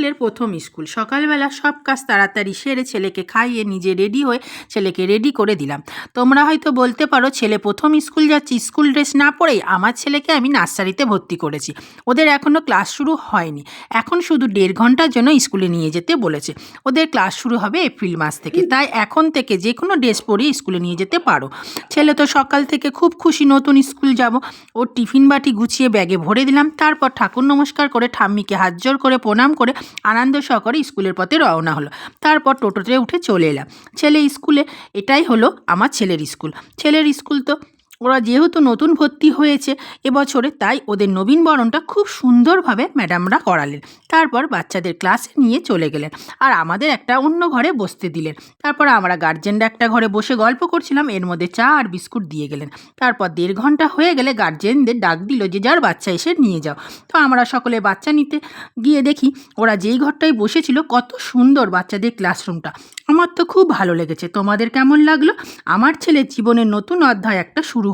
ছেলের প্রথম স্কুল। সকালবেলা সব কাজ তাড়াতাড়ি সেরে ছেলেকে খাইয়ে নিজে রেডি হয়ে ছেলেকে রেডি করে দিলাম। তোমরা হয়তো বলতে পারো, ছেলে প্রথম স্কুল যাচ্ছে, স্কুল ড্রেস না পরেই? আমার ছেলেকে আমি নার্সারিতে ভর্তি করেছি। ওদের এখনও ক্লাস শুরু হয়নি। এখন শুধু 1.5 ঘন্টার জন্য স্কুলে নিয়ে যেতে বলেছে। ওদের ক্লাস শুরু হবে এপ্রিল মাস থেকে, তাই এখন থেকে যে কোনো ড্রেস পরিয়ে স্কুলে নিয়ে যেতে পারো। ছেলে তো সকাল থেকে খুব খুশি, নতুন স্কুল যাব। ওর টিফিন বাটি গুছিয়ে ব্যাগে ভরে দিলাম। তারপর ঠাকুর নমস্কার করে ঠাম্মিকে হাত জোর করে প্রণাম করে আনন্দ সহকারে স্কুলের পথে রওনা হলো। তারপর টোটোতে উঠে চলে এলাম ছেলে স্কুলে। এটাই হলো আমার ছেলের স্কুল। ছেলের স্কুল তো ওরা যেহেতু নতুন ভর্তি হয়েছে এবছরে, তাই ওদের নবীনবরণটা খুব সুন্দরভাবে ম্যাডামরা করালেন। তারপর বাচ্চাদের ক্লাসে নিয়ে চলে গেলেন আর আমাদের একটা অন্য ঘরে বসতে দিলেন। তারপর আমরা গার্জেনরা একটা ঘরে বসে গল্প করছিলাম, এর মধ্যে চা আর বিস্কুট দিয়ে গেলেন। তারপর 1.5 ঘন্টা হয়ে গেলে গার্জেনদের ডাক দিল যে যার বাচ্চা এসে নিয়ে যাও। তো আমরা সকলে বাচ্চা নিতে গিয়ে দেখি ওরা যেই ঘরটায় বসেছিল, কত সুন্দর বাচ্চাদের ক্লাসরুমটা। আমার তো খুব ভালো লেগেছে। তোমাদের কেমন লাগলো? আমার ছেলের জীবনের নতুন অধ্যায় একটা শুরু